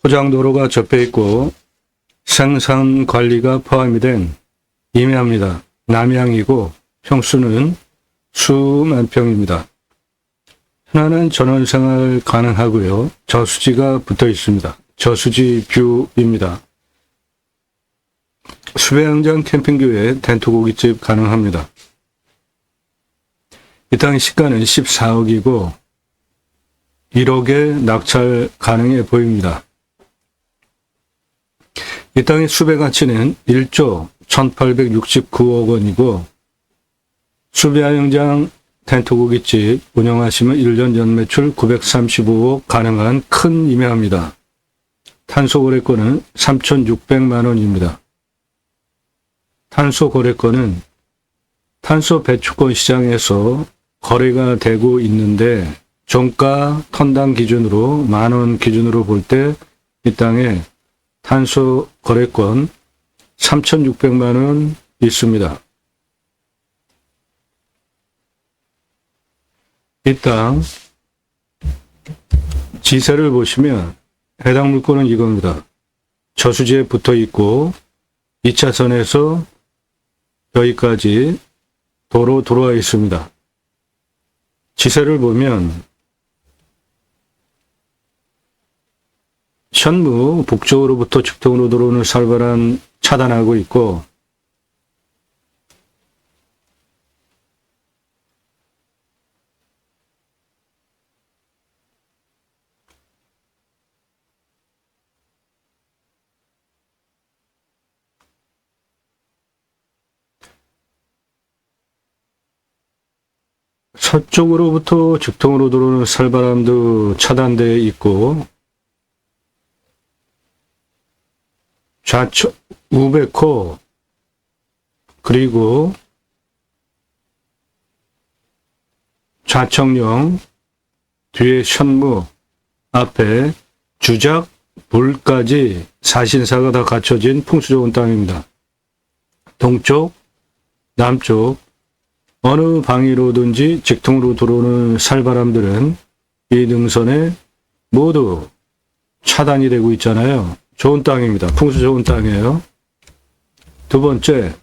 포장도로가 접해 있고 생산 관리가 포함이 된 임야입니다. 남향이고 평수는 수만 평입니다. 현안은 전원생활 가능하고요. 저수지가 붙어 있습니다. 저수지 뷰입니다. 수배양장 캠핑교에 텐트 고깃집 가능합니다. 이 땅의 시가는 14억이고 1억에 낙찰 가능해 보입니다. 이 땅의 수배 가치는 1조 1869억 원이고 수배양장 텐트 고깃집 운영하시면 1년 연매출 935억 가능한 큰 임야입니다. 탄소 거래권은 3,600만 원입니다. 탄소 거래권은 탄소 배출권 시장에서 거래가 되고 있는데 종가 톤당 기준으로 만원 기준으로 볼 때 이 땅에 탄소 거래권 3,600만 원 있습니다. 이 땅 지세를 보시면 해당 물건은 이겁니다. 저수지에 붙어 있고 2차선에서 여기까지 도로 들어와 있습니다. 지세를 보면 현무 북쪽으로부터 직통으로 들어오는 살바람 차단하고 있고 서쪽으로부터 직통으로 들어오는 살바람도 차단되어 있고 좌측 우베코 그리고 좌청령 뒤에 현무 앞에 주작 불까지 사신사가 다 갖춰진 풍수 좋은 땅입니다. 동쪽 남쪽 어느 방위로든지 직통으로 들어오는 살바람들은 이 능선에 모두 차단이 되고 있잖아요. 좋은 땅입니다. 풍수 좋은 땅이에요. 두 번째,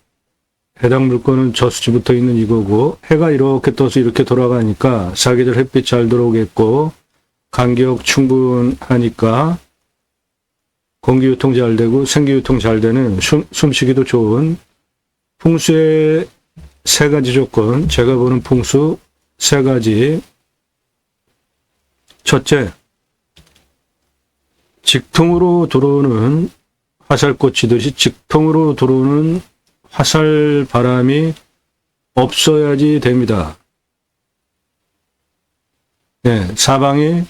해당 물건은 저수지 붙어 있는 이거고 해가 이렇게 떠서 이렇게 돌아가니까 사계절 햇빛 잘 들어오겠고 간격 충분하니까 공기유통 잘 되고 생기유통 잘 되는 숨쉬기도 좋은 풍수의 세 가지 조건, 제가 보는 풍수 세 가지. 첫째, 직통으로 들어오는 화살꽃이듯이 직통으로 들어오는 화살 바람이 없어야지 됩니다. 네, 사방이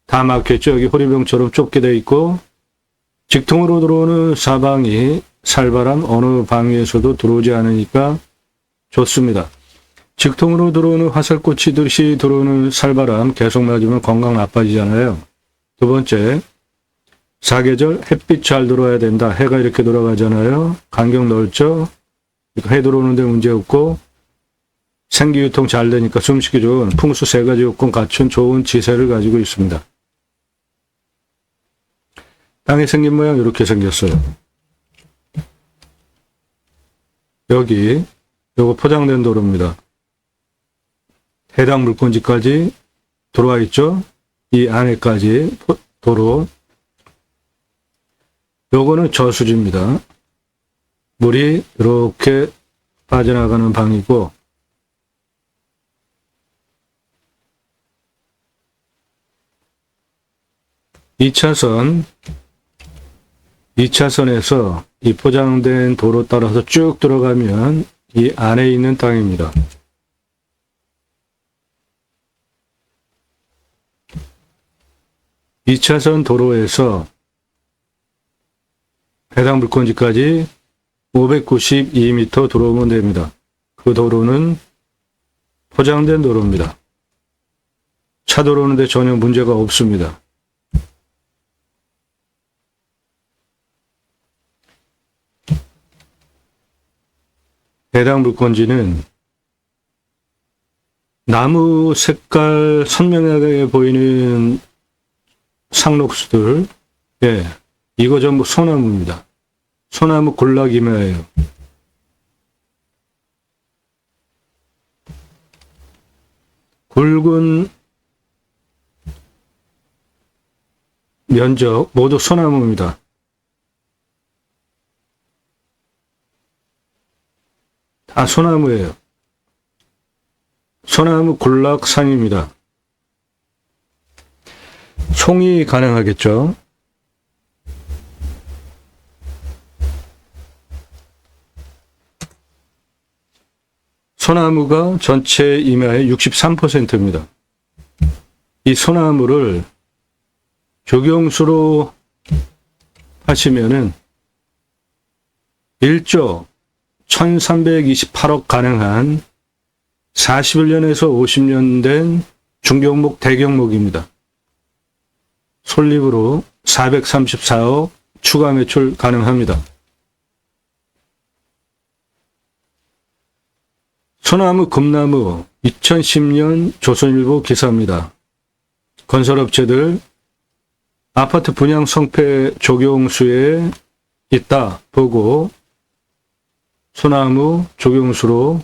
다 막혔죠. 여기 호리병처럼 좁게 돼 있고 직통으로 들어오는 사방이 살바람 어느 방위에서도 들어오지 않으니까 좋습니다. 직통으로 들어오는 화살꽃이듯이 들어오는 살바람 계속 맞으면 건강 나빠지잖아요. 두 번째, 사계절 햇빛 잘 들어와야 된다. 해가 이렇게 돌아가잖아요. 간격 넓죠. 해 들어오는데 문제 없고 생기유통 잘 되니까 숨쉬기 좋은 풍수 세 가지 요건 갖춘 좋은 지세를 가지고 있습니다. 땅의 생긴 모양 이렇게 생겼어요. 여기 요거 포장된 도로입니다. 해당 물건지까지 들어와 있죠. 이 안에까지 도로. 요거는 저수지입니다. 물이 이렇게 빠져나가는 방이고 (2차선) 2차선에서 이 포장된 도로 따라서 쭉 들어가면 이 안에 있는 땅입니다. (2차선) 도로에서 해당 물건지까지 592m 들어오면 됩니다. 그 도로는 포장된 도로입니다. 차 들어오는데 전혀 문제가 없습니다. 해당 물건지는 나무 색깔 선명하게 보이는 상록수들, 예, 이거 전부 소나무입니다. 소나무 군락이며예요. 굵은 면적 모두 소나무입니다. 다 소나무예요. 소나무 군락상입니다. 송이 가능하겠죠? 소나무가 전체 임야의 63%입니다. 이 소나무를 조경수로 하시면은 1조 1328억 가능한 41년에서 50년 된 중경목 대경목입니다. 솔립으로 434억 추가 매출 가능합니다. 소나무 금나무 2010년 조선일보 기사입니다. 건설업체들 아파트 분양 성패 조경수에 있다 보고 소나무 조경수로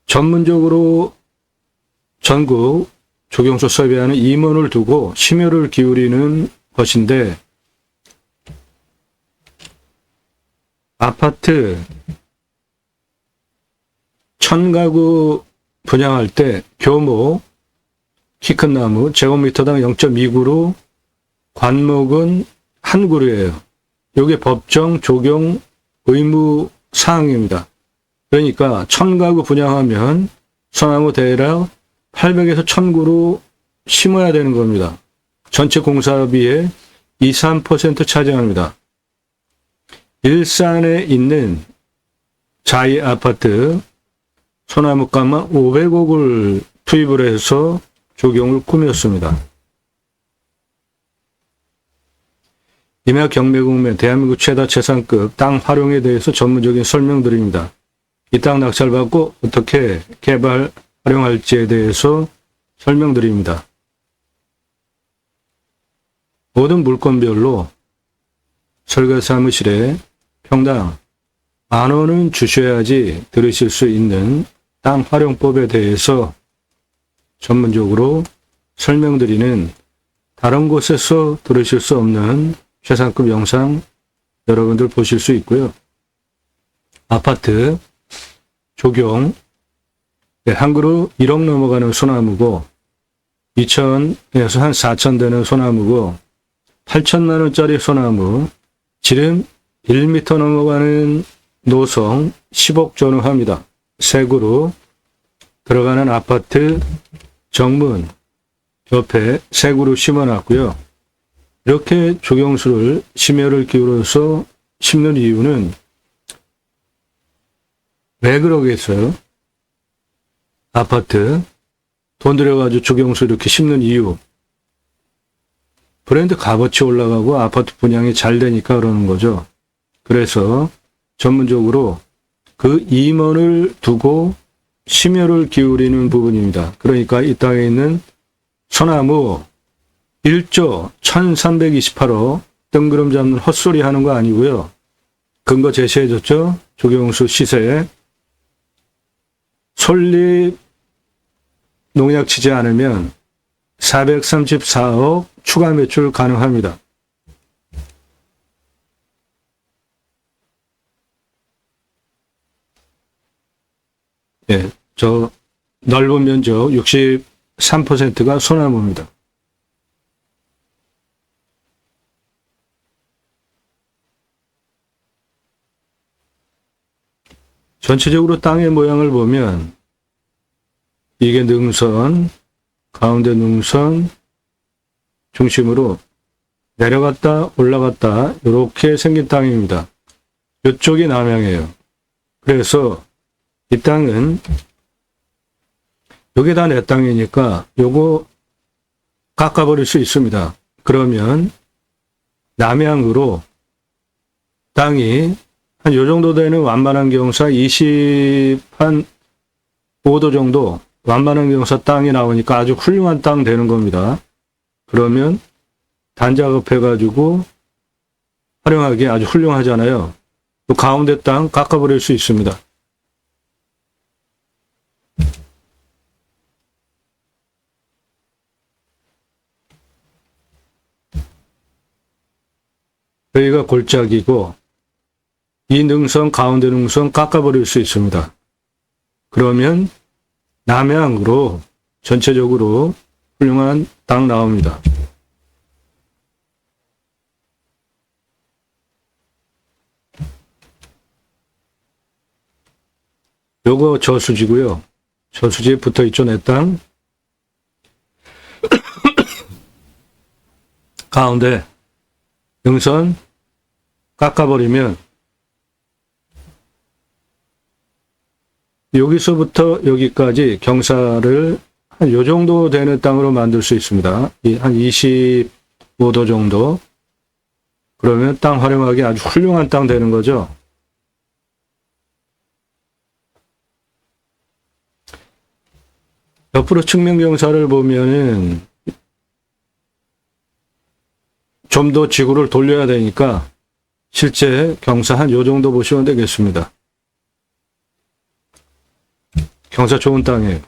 전문적으로 전국 조경수 섭외하는 임원을 두고 심혈을 기울이는 것인데, 아파트 1000가구 분양할 때 교목 키 큰 나무 제곱미터당 0.2구로 관목은 한 그루예요. 이게 법정 적용 의무 사항입니다. 그러니까 1000가구 분양하면 소나무 대략 800에서 1000그루 심어야 되는 겁니다. 전체 공사비의 2, 3% 차지합니다. 일산에 있는 자이 아파트 소나무값만 500억을 투입을 해서 조경을 꾸몄습니다. 임야 경매공매 대한민국 최다 재산급 땅 활용에 대해서 전문적인 설명드립니다. 이 땅 낙찰받고 어떻게 개발, 활용할지에 대해서 설명드립니다. 모든 물건별로 설계 사무실에 평당 10,000원은 주셔야지 들으실 수 있는 땅 활용법에 대해서 전문적으로 설명드리는 다른 곳에서 들으실 수 없는 최상급 영상 여러분들 보실 수 있고요. 아파트 조경 한 그루 1억 넘어가는 소나무고 2천에서 한 4천 되는 소나무고 8천만 원짜리 소나무 지름 1m 넘어가는 노성 10억 전후합니다. 세 그루 들어가는 아파트 정문 옆에 세 그루 심어놨고요. 이렇게 조경수를 심혈을 기울여서 심는 이유는 왜 그러겠어요? 아파트 돈 들여가지고 조경수 이렇게 심는 이유, 브랜드 값어치 올라가고 아파트 분양이 잘 되니까 그러는 거죠. 그래서 전문적으로 그 임원을 두고 심혈을 기울이는 부분입니다. 그러니까 이 땅에 있는 소나무 1조 1328억 뜬구름 잡는 헛소리 하는 거 아니고요. 근거 제시해줬죠. 조경수 시세. 솔립 농약 치지 않으면 434억 추가 매출 가능합니다. 예, 저 넓은 면적 63%가 소나무입니다. 전체적으로 땅의 모양을 보면 이게 능선, 가운데 능선 중심으로 내려갔다 올라갔다 이렇게 생긴 땅입니다. 이쪽이 남향이에요. 그래서 이 땅은 이게 다 내 땅이니까 요거 깎아버릴 수 있습니다. 그러면 남향으로 땅이 한 요 정도 되는 완만한 경사 25도 정도 완만한 경사 땅이 나오니까 아주 훌륭한 땅 되는 겁니다. 그러면 단작업 해가지고 활용하기 아주 훌륭하잖아요. 또 가운데 땅 깎아버릴 수 있습니다. 여기가 골짜기고 이 능선 가운데 능선 깎아버릴 수 있습니다. 그러면 남향으로 전체적으로 훌륭한 땅 나옵니다. 요거 저수지고요. 저수지에 붙어있죠, 내 땅. 가운데 능선 깎아버리면 여기서부터 여기까지 경사를 한 요 정도 되는 땅으로 만들 수 있습니다. 한 25도 정도. 그러면 땅 활용하기 아주 훌륭한 땅 되는 거죠. 옆으로 측면 경사를 보면은 좀 더 지구를 돌려야 되니까 실제 경사 한 요 정도 보시면 되겠습니다. 경사 좋은 땅이에요.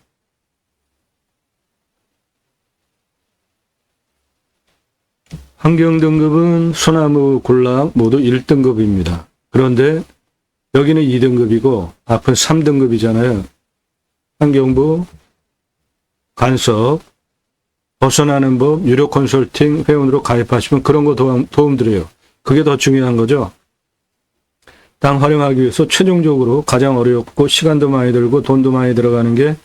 환경 등급은 소나무 군락 모두 1등급입니다. 그런데 여기는 2등급이고 앞은 3등급이잖아요. 환경부 간섭 벗어나는 법 유료 컨설팅 회원으로 가입하시면 그런 거 도움 드려요. 그게 더 중요한 거죠. 땅 활용하기 위해서 최종적으로 가장 어렵고 시간도 많이 들고 돈도 많이 들어가는 게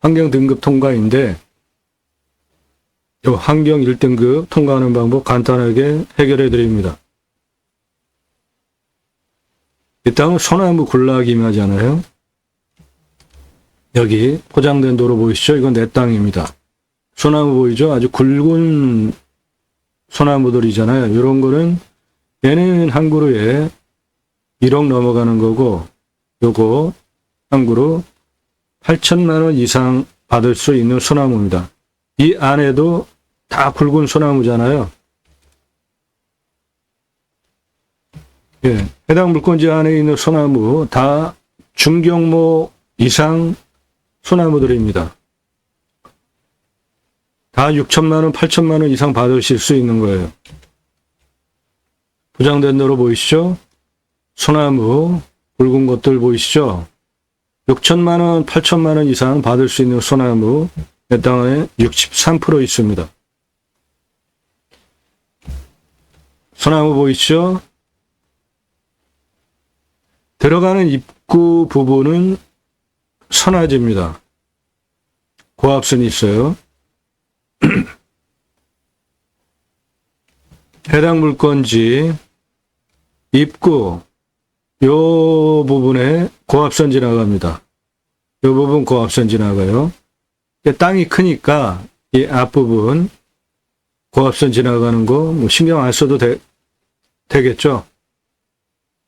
환경 등급 통과인데 이 환경 1등급 통과하는 방법 간단하게 해결해 드립니다. 이 땅은 소나무 군락이 임하잖아요. 여기 포장된 도로 보이시죠? 이건 내 땅입니다. 소나무 보이죠? 아주 굵은 소나무들이잖아요. 이런 거는 얘는 한 그루에 1억 넘어가는 거고 요거 한 그루 8천만 원 이상 받을 수 있는 소나무입니다. 이 안에도 다 굵은 소나무잖아요. 예, 해당 물건지 안에 있는 소나무 다 중경모 이상 소나무들입니다. 다 6천만 원, 8천만 원 이상 받으실 수 있는 거예요. 포장된 도로 보이시죠? 소나무 굵은 것들 보이시죠? 6천만 원, 8천만 원 이상 받을 수 있는 소나무 내 땅에 63% 있습니다. 소나무 보이시죠? 들어가는 입구 부분은 선화지입니다. 고압선이 있어요. 해당 물건지 입구 요 부분에 고압선 지나갑니다. 요 부분 고압선 지나가요. 땅이 크니까 이 앞부분 고압선 지나가는 거 뭐 신경 안 써도 되겠죠.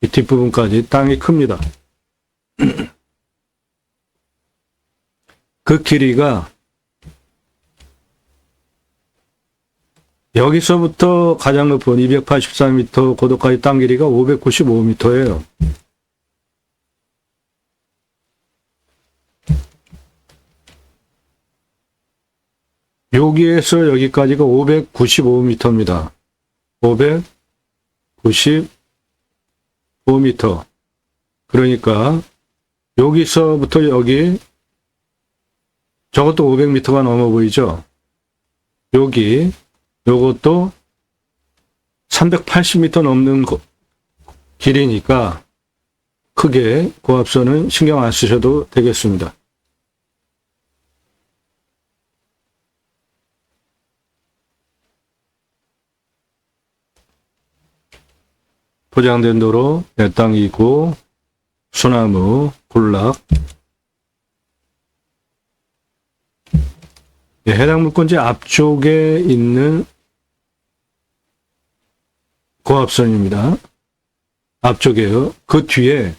이 뒷부분까지 땅이 큽니다. 그 길이가 여기서부터 가장 높은 284m 고도까지 땅 길이가 595m예요. 여기에서 여기까지가 595m입니다. 595m. 그러니까 여기서부터 여기 저것도 500m가 넘어 보이죠? 여기 요것도 380m 넘는 길이니까 크게 고압선은 신경 안 쓰셔도 되겠습니다. 포장된 도로 내 땅이고 소나무 군락 해당 물건지 앞쪽에 있는 고압선입니다. 앞쪽에요. 그 뒤에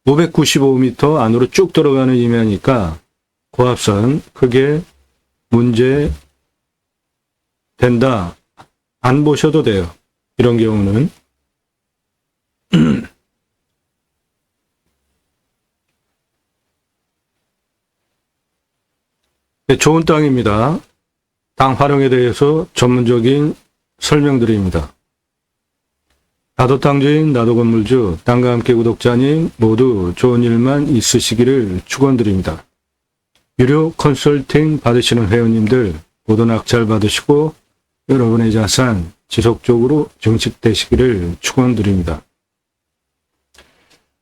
595m 안으로 쭉 들어가는 임야니까 고압선 크게 문제 된다. 안 보셔도 돼요. 이런 경우는. 네, 좋은 땅입니다. 땅 활용에 대해서 전문적인 설명드립니다. 나도 땅주인, 나도 건물주, 땅과 함께 구독자님 모두 좋은 일만 있으시기를 축원드립니다. 유료 컨설팅 받으시는 회원님들 모두 낙찰 받으시고 여러분의 자산 지속적으로 증식되시기를 축원드립니다.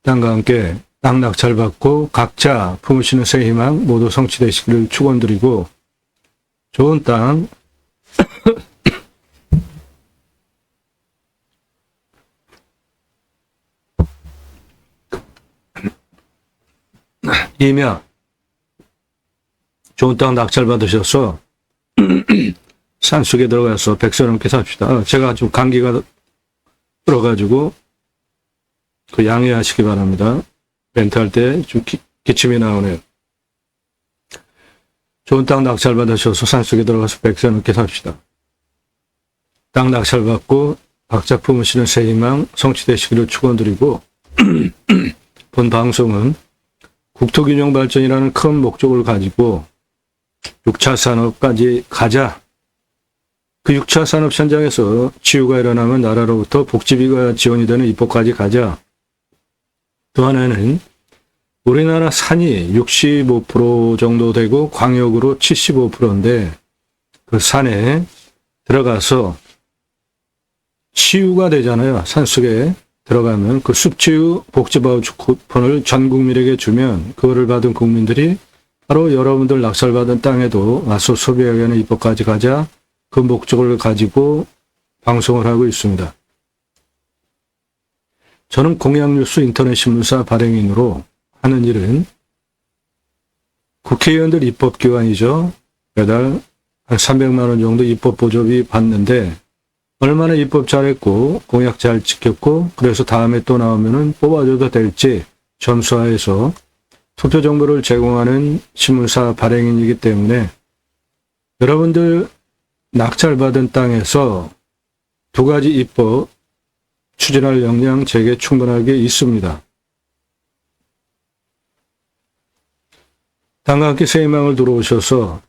땅과 함께 땅 낙찰 받고 각자 품으시는 새 희망 모두 성취되시기를 축원드리고 좋은 땅 이면 좋은 땅 낙찰 받으셔서 산속에 들어가서 백설 넘게 삽시다. 제가 좀 감기가 들어가지고 그 양해하시기 바랍니다. 멘트할 때 좀 기침이 나오네요. 좋은 땅 낙찰 받으셔서 산속에 들어가서 백설 넘게 삽시다. 땅 낙찰 받고 각자 품으시는 새 희망 성취되시기를 축원드리고 본 방송은 국토균형 발전이라는 큰 목적을 가지고 6차 산업까지 가자. 그 6차 산업 현장에서 치유가 일어나면 나라로부터 복지비가 지원이 되는 입법까지 가자. 또 하나는 우리나라 산이 65% 정도 되고 광역으로 75%인데 그 산에 들어가서 치유가 되잖아요. 산속에 들어가면 그 숲치유 복지바우처 쿠폰을 전 국민에게 주면 그거를 받은 국민들이 바로 여러분들 낙찰받은 땅에도 와서 소비하게 하는 입법까지 가자. 그 목적을 가지고 방송을 하고 있습니다. 저는 공약뉴스 인터넷신문사 발행인으로 하는 일은 국회의원들 입법기관이죠. 매달 한 300만 원 정도 입법보조비 받는데 얼마나 입법 잘했고 공약 잘 지켰고 그래서 다음에 또 나오면은 뽑아줘도 될지 점수화해서 투표 정보를 제공하는 신문사 발행인이기 때문에 여러분들 낙찰받은 땅에서 두 가지 입법 추진할 역량 제게 충분하게 있습니다. 땅과 함께 새 희망을 들어오셔서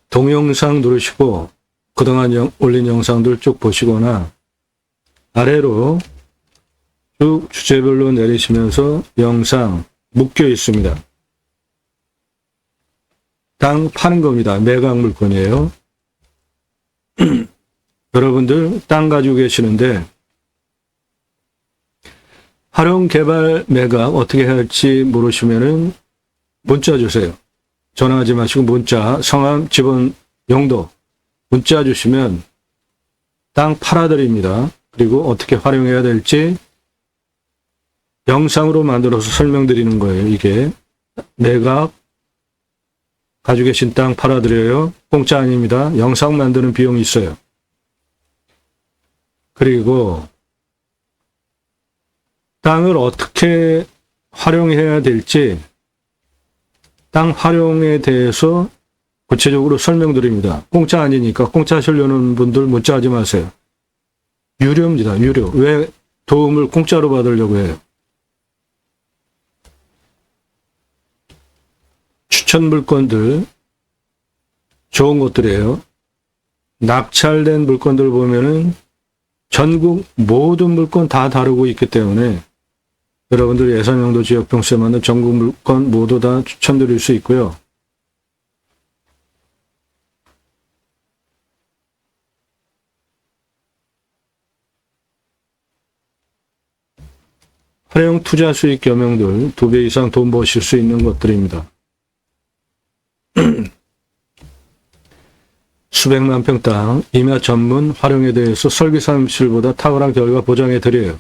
동영상 누르시고 그동안 올린 영상들 쭉 보시거나 아래로 쭉 주제별로 내리시면서 영상 묶여 있습니다. 땅 파는 겁니다. 매각 물건이에요. 여러분들 땅 가지고 계시는데 활용 개발 매각 어떻게 해야 할지 모르시면은 문자 주세요. 전화하지 마시고 문자, 성함, 집은, 용도 문자 주시면 땅 팔아드립니다. 그리고 어떻게 활용해야 될지 영상으로 만들어서 설명드리는 거예요. 이게 매각 가지고 계신 땅 팔아드려요. 공짜 아닙니다. 영상 만드는 비용이 있어요. 그리고 땅을 어떻게 활용해야 될지 땅 활용에 대해서 구체적으로 설명드립니다. 공짜 아니니까 공짜 하시려는 분들 문자하지 마세요. 유료입니다. 유료. 왜 도움을 공짜로 받으려고 해요? 추천 물건들 좋은 것들이에요. 낙찰된 물건들 보면은 전국 모든 물건 다 다루고 있기 때문에 여러분들 예산용도 지역병수에 맞는 전국 물건 모두 다 추천드릴 수 있고요. 활용 투자 수익 겸용들 2배 이상 돈 버실 수 있는 것들입니다. 수백만 평 땅 임야 전문 활용에 대해서 설계 사무실보다 탁월한 결과 보장해 드려요.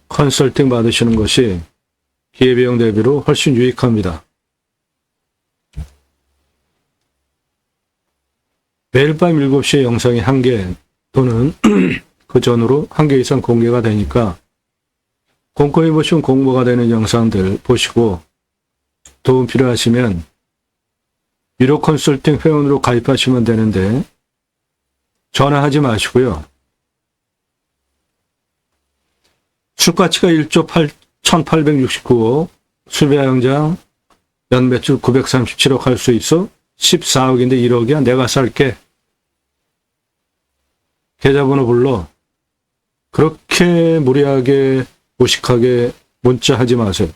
컨설팅 받으시는 것이 기회비용 대비로 훨씬 유익합니다. 매일 밤 7시에 영상이 1개 또는 그 전으로 1개 이상 공개가 되니까 꼼꼼히 보시면 공모가 되는 영상들 보시고 도움 필요하시면 유료 컨설팅 회원으로 가입하시면 되는데 전화하지 마시고요. 수가치가 1조 1869억, 수배양장 연매출 937억 할 수 있어? 14억인데 1억이야? 내가 살게. 계좌번호 불러. 그렇게 무리하게 무식하게 문자하지 마세요.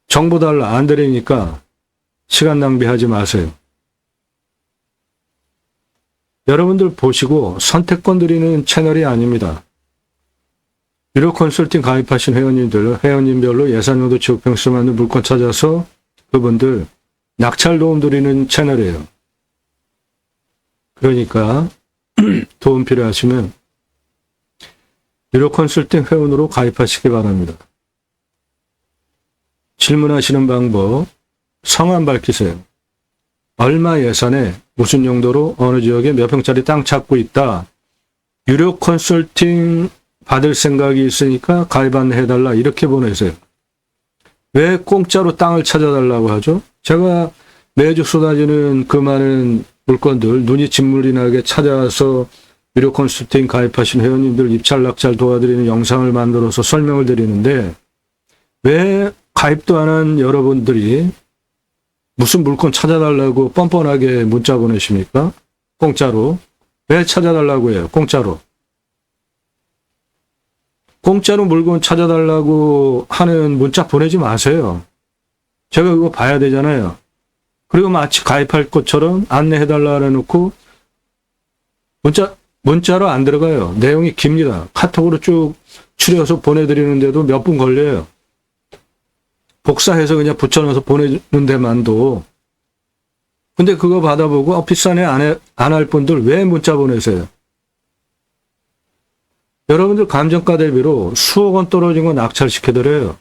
정보 달라 안 드리니까 시간 낭비하지 마세요. 여러분들 보시고 선택권 드리는 채널이 아닙니다. 유료 컨설팅 가입하신 회원님들, 회원님별로 예산용도 지역병수 맞는 물건 찾아서 그분들 낙찰 도움 드리는 채널이에요. 그러니까 도움 필요하시면 유료 컨설팅 회원으로 가입하시기 바랍니다. 질문하시는 방법, 성함 밝히세요. 얼마 예산에 무슨 용도로 어느 지역에 몇 평짜리 땅 찾고 있다. 유료 컨설팅 받을 생각이 있으니까 가입 안내해달라 이렇게 보내세요. 왜 공짜로 땅을 찾아달라고 하죠? 제가 매주 쏟아지는 그 많은 물건들 눈이 진물이 나게 찾아서 유료 컨설팅 가입하신 회원님들 입찰 낙찰 도와드리는 영상을 만들어서 설명을 드리는데 왜 가입도 안 한 여러분들이 무슨 물건 찾아달라고 뻔뻔하게 문자 보내십니까? 공짜로. 왜 찾아달라고 해요? 공짜로. 공짜로 물건 찾아달라고 하는 문자 보내지 마세요. 제가 그거 봐야 되잖아요. 그리고 마치 가입할 것처럼 안내해달라 해놓고 문자로 안 들어가요. 내용이 깁니다. 카톡으로 쭉 추려서 보내드리는데도 몇 분 걸려요. 복사해서 그냥 붙여넣어서 보내는 데만도. 근데 그거 받아보고 비싸네 안 할 분들 왜 문자 보내세요? 여러분들 감정가 대비로 수억 원 떨어진 거 낙찰시켜드려요.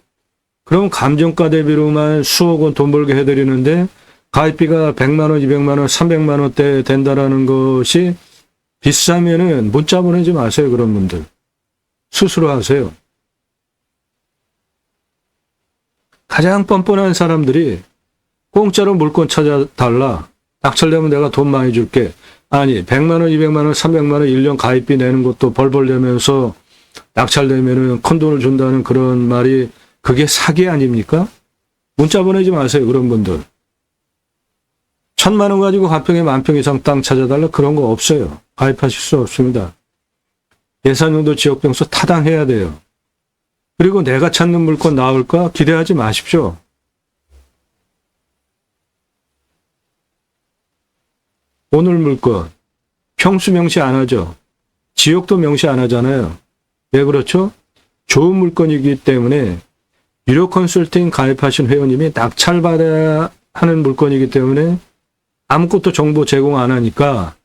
그럼 감정가 대비로만 수억 원 돈 벌게 해드리는데 가입비가 100만 원, 200만 원, 300만 원대 된다라는 것이 비싸면은 문자 보내지 마세요. 그런 분들. 스스로 하세요. 가장 뻔뻔한 사람들이 공짜로 물건 찾아달라. 낙찰되면 내가 돈 많이 줄게. 아니 100만 원, 200만 원, 300만 원 1년 가입비 내는 것도 벌벌 내면서 낙찰되면은 큰 돈을 준다는 그런 말이 그게 사기 아닙니까? 문자 보내지 마세요. 그런 분들. 1,000만 원 가지고 가평에 10,000평 이상 땅 찾아달라 그런 거 없어요. 가입하실 수 없습니다. 예산용도 지역병수 타당해야 돼요. 그리고 내가 찾는 물건 나올까 기대하지 마십시오. 오늘 물건 평수 명시 안 하죠. 지역도 명시 안 하잖아요. 왜 그렇죠? 좋은 물건이기 때문에 유료 컨설팅 가입하신 회원님이 낙찰받아야 하는 물건이기 때문에 아무것도 정보 제공 안 하니까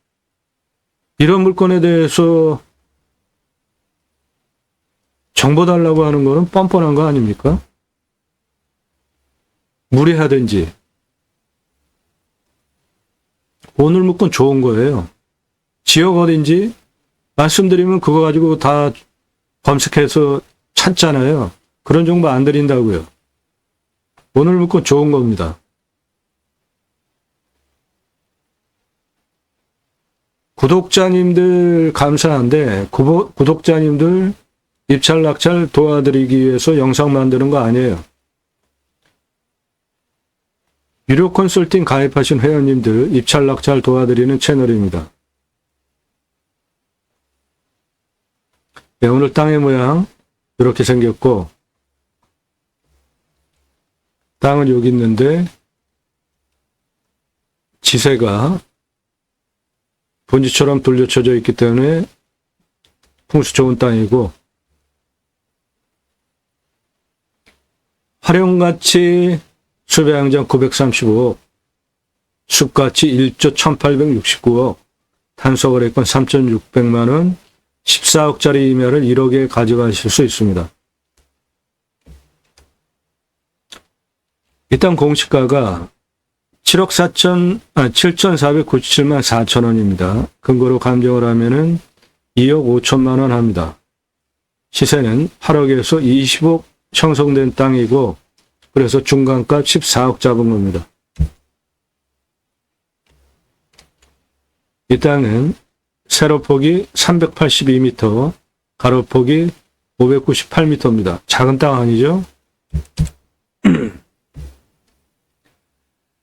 이런 물건에 대해서 정보 달라고 하는 거는 뻔뻔한 거 아닙니까? 무리하든지. 오늘 물건 좋은 거예요. 지역 어딘지 말씀드리면 그거 가지고 다 검색해서 찾잖아요. 그런 정보 안 드린다고요. 오늘 물건 좋은 겁니다. 구독자님들 감사한데 구독자님들 입찰 낙찰 도와드리기 위해서 영상 만드는 거 아니에요. 유료 컨설팅 가입하신 회원님들 입찰 낙찰 도와드리는 채널입니다. 네, 오늘 땅의 모양 이렇게 생겼고 땅은 여기 있는데 지세가 본지처럼 돌려쳐져 있기 때문에 풍수 좋은 땅이고 활용가치 수배양장 935억, 숲가치 1조 1869억, 탄소거래권 3,600만 원, 14억짜리 임야를 1억에 가져가실 수 있습니다. 이 땅 공시가가 7,497만 4천 원입니다. 근거로 감정을 하면은 2억 5천만 원 합니다. 시세는 8억에서 20억 형성된 땅이고 그래서 중간값 14억 잡은 겁니다. 이 땅은 세로폭이 382m, 가로폭이 598m입니다. 작은 땅 아니죠?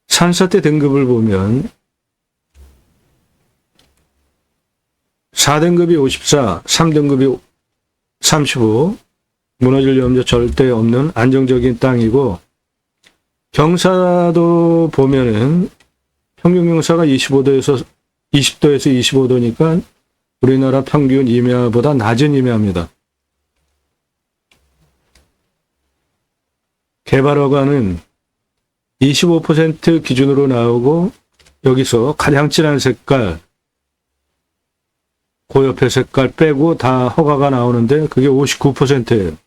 산사태 등급을 보면 4등급이 54, 3등급이 35, 무너질 염려 절대 없는 안정적인 땅이고, 경사도 보면은 평균 경사가 20도에서 25도니까 우리나라 평균 임야보다 낮은 임야입니다. 개발 허가는 25% 기준으로 나오고, 여기서 가장 진한 색깔, 그 옆에 색깔 빼고 다 허가가 나오는데 그게 59%예요.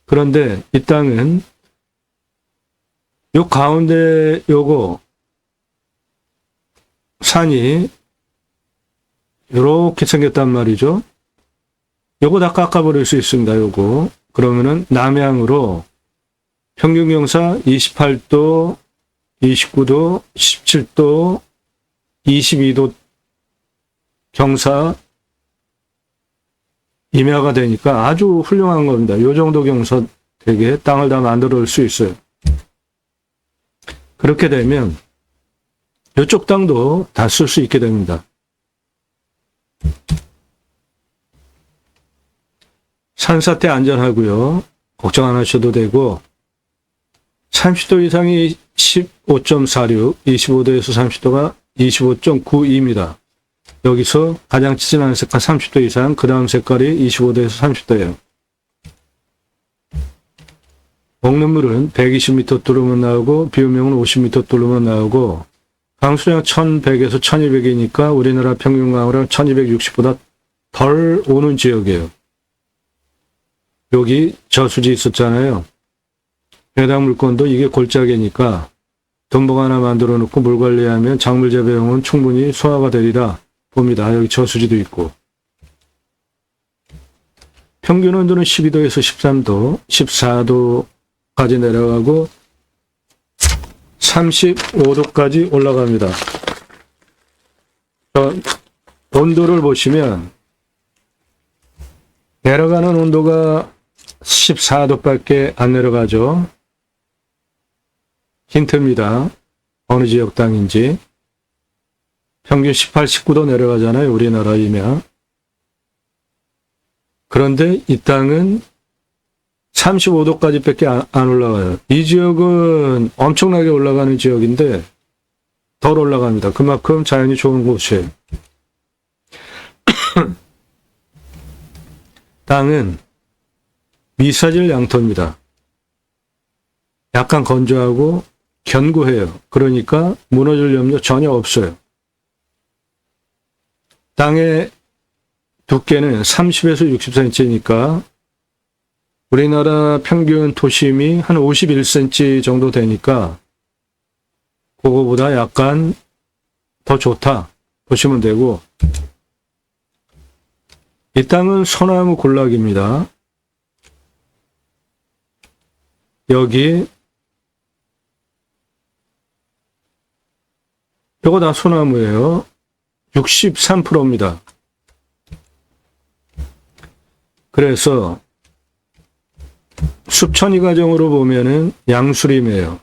그런데 이 땅은 요 가운데 요거 산이 이렇게 생겼단 말이죠. 요거 다 깎아버릴 수 있습니다. 요거. 그러면은 남향으로 평균 경사 28도, 29도, 17도, 22도 경사 임야가 되니까 아주 훌륭한 겁니다. 요 정도 경사 되게 땅을 다 만들어 올 수 있어요. 그렇게 되면 이쪽 땅도 다 쓸 수 있게 됩니다. 산사태 안전하고요. 걱정 안 하셔도 되고, 30도 이상이 15.46, 25도에서 30도가 25.92입니다. 여기서 가장 진한 색깔 30도 이상, 그 다음 색깔이 25도에서 30도예요. 먹는 물은 120m 뚫으면 나오고, 비오명은 50m 뚫으면 나오고, 강수량 1100에서 1200이니까 우리나라 평균 강우량 1260보다 덜 오는 지역이에요. 여기 저수지 있었잖아요. 해당 물건도 이게 골짜기니까 덤벙 하나 만들어 놓고 물 관리하면 작물 재배용은 충분히 소화가 되리라 봅니다. 여기 저수지도 있고. 평균 온도는 12도에서 13도, 14도까지 내려가고 35도까지 올라갑니다. 온도를 보시면 내려가는 온도가 14도밖에 안 내려가죠. 힌트입니다. 어느 지역 땅인지. 평균 18, 19도 내려가잖아요. 우리나라이면. 그런데 이 땅은 35도까지밖에 안 올라가요. 이 지역은 엄청나게 올라가는 지역인데 덜 올라갑니다. 그만큼 자연이 좋은 곳이에요. 땅은 미사질 양토입니다. 약간 건조하고 견고해요. 그러니까 무너질 염려 전혀 없어요. 땅의 두께는 30에서 60cm니까 우리나라 평균 토심이 한 51cm 정도 되니까 그거보다 약간 더 좋다 보시면 되고, 이 땅은 소나무 군락입니다. 여기 이거 다 소나무예요. 63%입니다. 그래서 숲천이 과정으로 보면은 양수림이에요.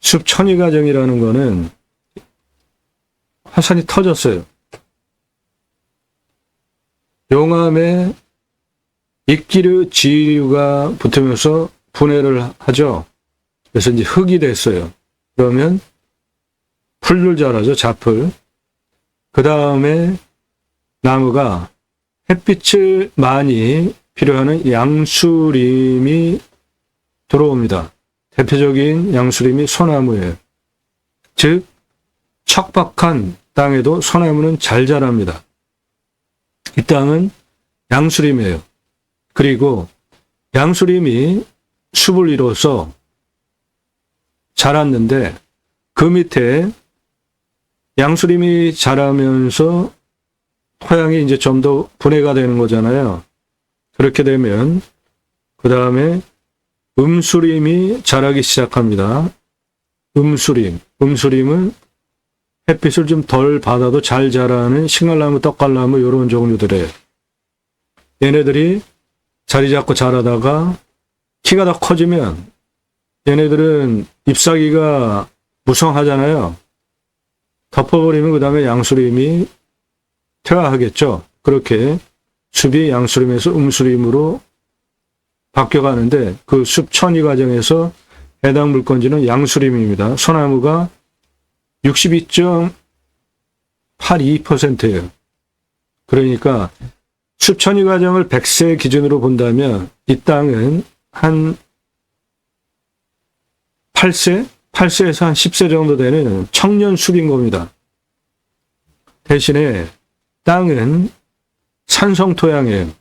숲천이 과정이라는 거는 화산이 터졌어요. 용암에 이끼류, 지류가 붙으면서 분해를 하죠. 그래서 이제 흙이 됐어요. 그러면 풀을 자라죠, 잡풀. 그 다음에 나무가 햇빛을 많이 필요하는 양수림이 들어옵니다. 대표적인 양수림이 소나무예요. 즉, 척박한 땅에도 소나무는 잘 자랍니다. 이 땅은 양수림이에요. 그리고 양수림이 숲을 이뤄서 자랐는데 그 밑에 양수림이 자라면서 토양이 이제 좀 더 분해가 되는 거잖아요. 그렇게 되면 그 다음에 음수림이 자라기 시작합니다. 음수림은 햇빛을 좀 덜 받아도 잘 자라는 싱알나무, 떡갈나무 이런 종류들이에요. 얘네들이 자리 잡고 자라다가 키가 더 커지면 얘네들은 잎사귀가 무성하잖아요. 덮어버리면 그 다음에 양수림이 퇴화하겠죠. 그렇게 숲이 양수림에서 음수림으로 바뀌어가는데 그 숲 천이 과정에서 해당 물건지는 양수림입니다. 소나무가 62.82%예요. 그러니까 숲 천이 과정을 100세 기준으로 본다면 이 땅은 한 8세? 8세에서 한 10세 정도 되는 청년 숲인 겁니다. 대신에 땅은 산성 토양이에요.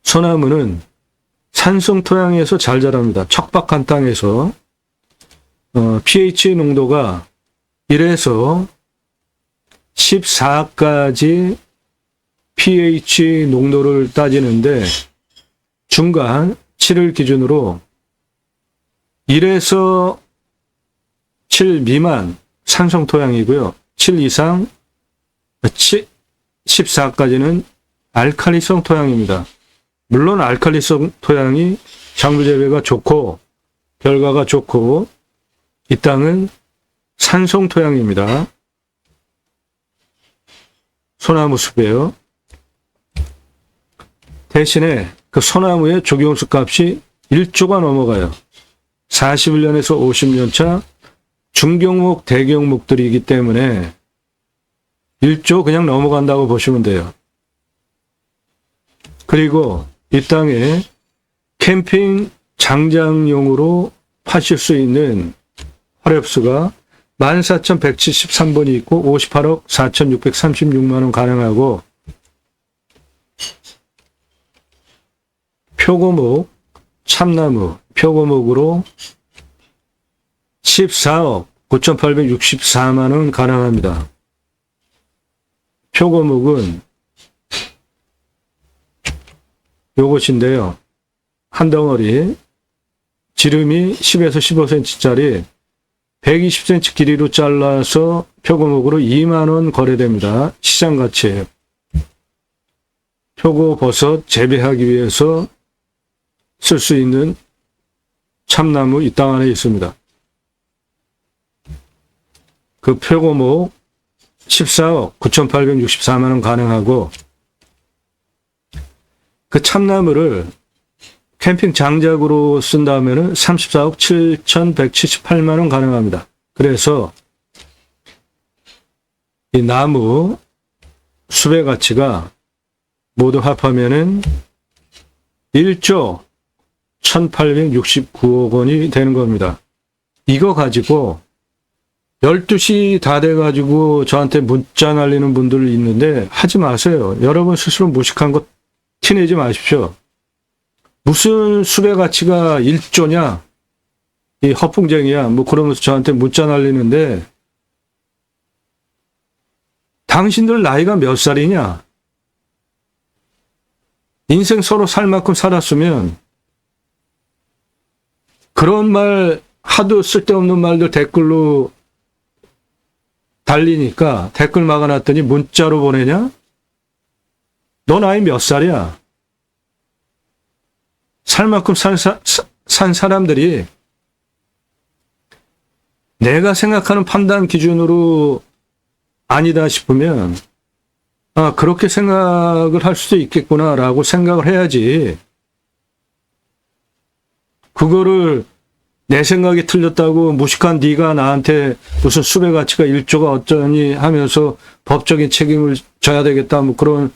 소나무는 산성 토양에서 잘 자랍니다. 척박한 땅에서 pH 농도가 1에서 14까지 pH 농도를 따지는데 중간 7을 기준으로 1에서 7 미만 산성 토양이고요. 7 이상 14까지는 알칼리성 토양입니다. 물론 알칼리성 토양이 작물 재배가 좋고 결과가 좋고 이 땅은 산성 토양입니다. 소나무 숲이에요. 대신에 그 소나무의 조경수 값이 1조가 넘어가요. 41년에서 50년 차 중경목, 대경목들이기 때문에 1조 그냥 넘어간다고 보시면 돼요. 그리고 이 땅에 캠핑 장장용으로 파실 수 있는 화렵수가 14,173번이 있고 58억 4,636만 원 가능하고 표고목, 참나무, 표고목으로 14억 9,864만 원 가능합니다. 표고목은 요것인데요. 한 덩어리 지름이 10에서 15cm짜리 120cm 길이로 잘라서 표고목으로 2만 원 거래됩니다. 시장 가치예요. 표고버섯 재배하기 위해서 쓸 수 있는 참나무 이 땅 안에 있습니다. 그 표고목 14억 9,864만 원 가능하고 그 참나무를 캠핑 장작으로 쓴다면 34억 7,178만 원 가능합니다. 그래서 이 나무 숲의 가치가 모두 합하면은 1조 1,869억 원이 되는 겁니다. 이거 가지고 12시 다 돼가지고 저한테 문자 날리는 분들 있는데 하지 마세요. 여러분 스스로 무식한 거 티내지 마십시오. 무슨 숲의 가치가 1조냐? 이 허풍쟁이야. 뭐 그러면서 저한테 문자 날리는데 당신들 나이가 몇 살이냐? 인생 서로 살 만큼 살았으면 그런 말 하도 쓸데없는 말들 댓글로 달리니까 댓글 막아놨더니 문자로 보내냐? 너 나이 몇 살이야? 살 만큼 산 사람들이 내가 생각하는 판단 기준으로 아니다 싶으면 아, 그렇게 생각을 할 수도 있겠구나라고 생각을 해야지. 그거를 내 생각이 틀렸다고 무식한 네가 나한테 무슨 숲의 가치가 1조가 어쩌니 하면서 법적인 책임을 져야 되겠다 뭐 그런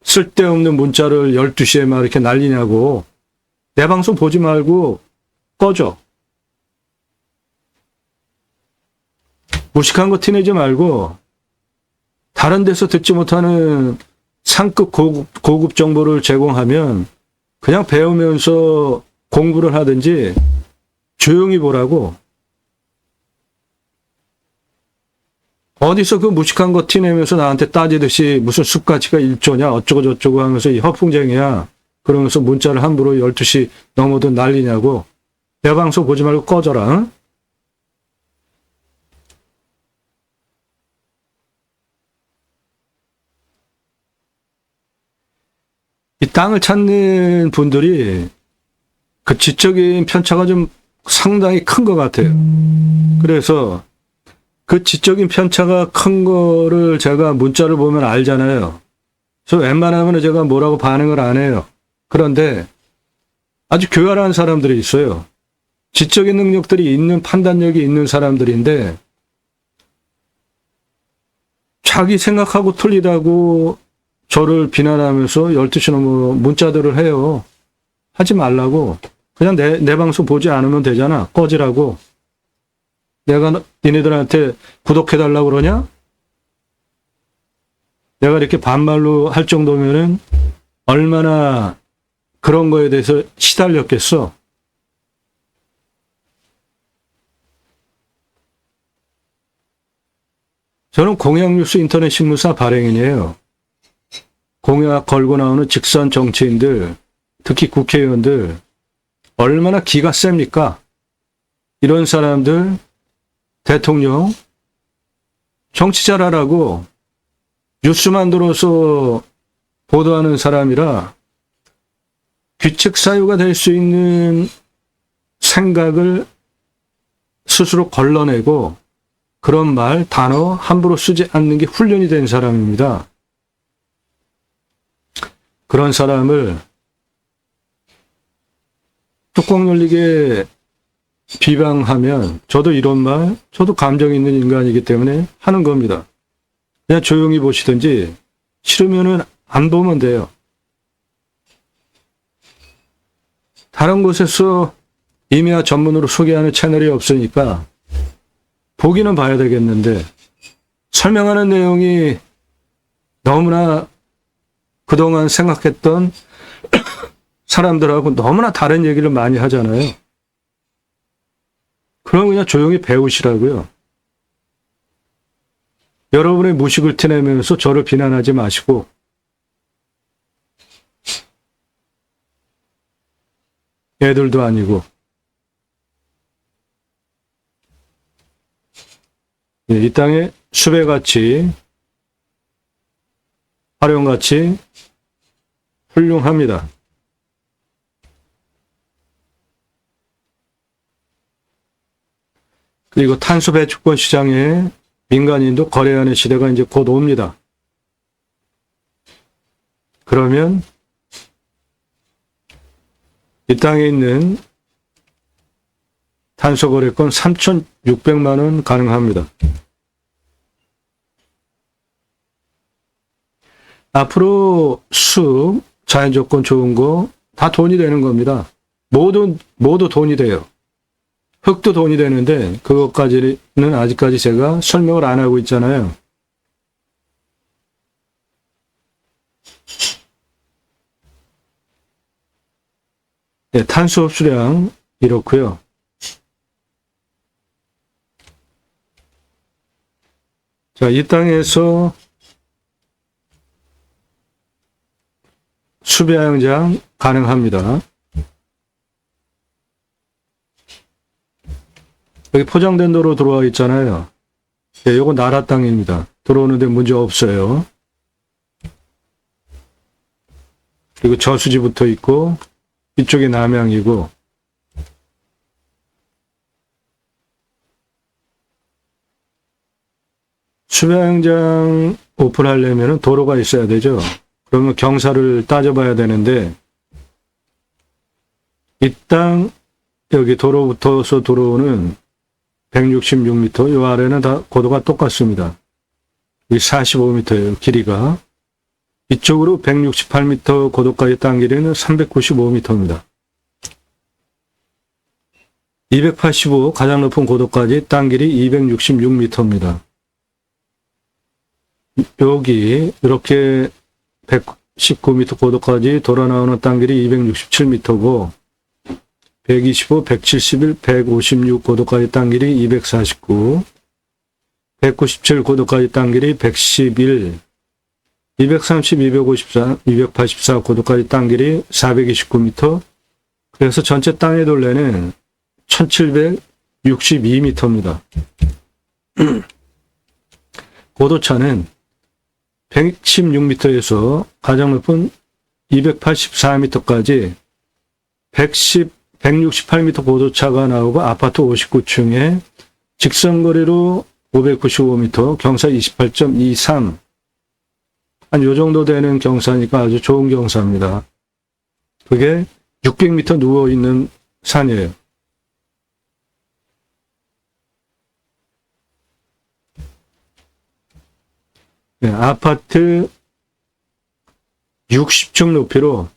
쓸데없는 문자를 12시에 막 이렇게 날리냐고. 내 방송 보지 말고 꺼져. 무식한 거 티내지 말고 다른 데서 듣지 못하는 상급 고급 정보를 제공하면 그냥 배우면서 공부를 하든지 조용히 보라고. 어디서 그 무식한 거 티내면서 나한테 따지듯이 무슨 숲가치가 1조냐 어쩌고 저쩌고 하면서 이 허풍쟁이야. 그러면서 문자를 함부로 12시 넘어도 날리냐고. 내 방송 보지 말고 꺼져라. 응? 이 땅을 찾는 분들이 그 지적인 편차가 좀 상당히 큰 것 같아요. 그래서 그 지적인 편차가 큰 거를 제가 문자를 보면 알잖아요. 저 웬만하면 제가 뭐라고 반응을 안 해요. 그런데 아주 교활한 사람들이 있어요. 지적인 능력들이 있는, 판단력이 있는 사람들인데 자기 생각하고 틀리다고 저를 비난하면서 12시 넘어 문자들을 해요. 하지 말라고. 그냥 내 방송 보지 않으면 되잖아. 꺼지라고. 내가 니네들한테 구독해달라고 그러냐? 내가 이렇게 반말로 할 정도면은 얼마나 그런 거에 대해서 시달렸겠어. 저는 공약뉴스 인터넷 신문사 발행인이에요. 공약 걸고 나오는 직선 정치인들, 특히 국회의원들 얼마나 기가 셉니까? 이런 사람들 대통령 정치 잘하라고 뉴스 만들어서 보도하는 사람이라 규칙 사유가 될 수 있는 생각을 스스로 걸러내고 그런 말, 단어 함부로 쓰지 않는 게 훈련이 된 사람입니다. 그런 사람을 뚜껑 열리게 비방하면 저도 이런 말, 저도 감정 있는 인간이기 때문에 하는 겁니다. 그냥 조용히 보시든지 싫으면은 안 보면 돼요. 다른 곳에서 임야 전문으로 소개하는 채널이 없으니까 보기는 봐야 되겠는데 설명하는 내용이 너무나 그동안 생각했던 사람들하고 너무나 다른 얘기를 많이 하잖아요. 그럼 그냥 조용히 배우시라고요. 여러분의 무식을 티내면서 저를 비난하지 마시고 애들도 아니고 이 땅의 수배 가치, 활용 가치 훌륭합니다. 그리고 탄소 배출권 시장에 민간인도 거래하는 시대가 이제 곧 옵니다. 그러면 이 땅에 있는 탄소 거래권 3,600만 원 가능합니다. 앞으로 숲, 자연조건 좋은 거 다 돈이 되는 겁니다. 모두 돈이 돼요. 흙도 돈이 되는데 그것까지는 아직까지 제가 설명을 안 하고 있잖아요. 네, 탄소 흡수량 이렇고요. 자, 이 땅에서 수배양장 가능합니다. 여기 포장된 도로 들어와 있잖아요. 예, 요거 나라 땅입니다. 들어오는데 문제 없어요. 그리고 저수지 붙어 있고 이쪽이 남양이고 수배양장 오픈하려면 도로가 있어야 되죠. 그러면 경사를 따져봐야 되는데 이 땅 여기 도로부터서 들어오는 166m, 이 아래는 다 고도가 똑같습니다. 여기 45m예요, 길이가. 이쪽으로 168m 고도까지 땅 길이는 395m입니다. 285 가장 높은 고도까지 땅 길이 266m입니다. 여기 이렇게 119m 고도까지 돌아 나오는 땅 길이 267m고 125, 171, 156 고도까지 땅 길이 249, 197 고도까지 땅 길이 111, 230, 254, 284 고도까지 땅 길이 429m, 그래서 전체 땅의 둘레는 1762m입니다. 고도차는 116m에서 가장 높은 284m까지 168m 고도차가 나오고 아파트 59층에 직선거리로 595m, 경사 28.23. 한 요 정도 되는 경사니까 아주 좋은 경사입니다. 그게 600m 누워있는 산이에요. 네, 아파트 60층 높이로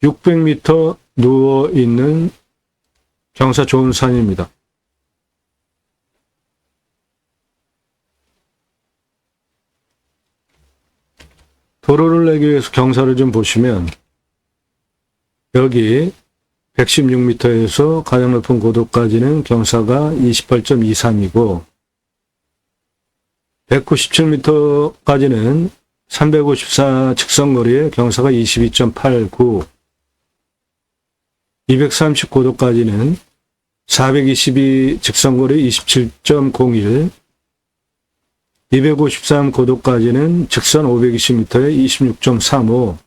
600m 누워있는 경사 좋은 산입니다. 도로를 내기 위해서 경사를 좀 보시면 여기 116m에서 가장 높은 고도까지는 경사가 28.23이고 197m까지는 354 직선거리에 경사가 22.89, 230고도까지는 422 직선거리 27.01, 253고도까지는 직선 520m에 26.35,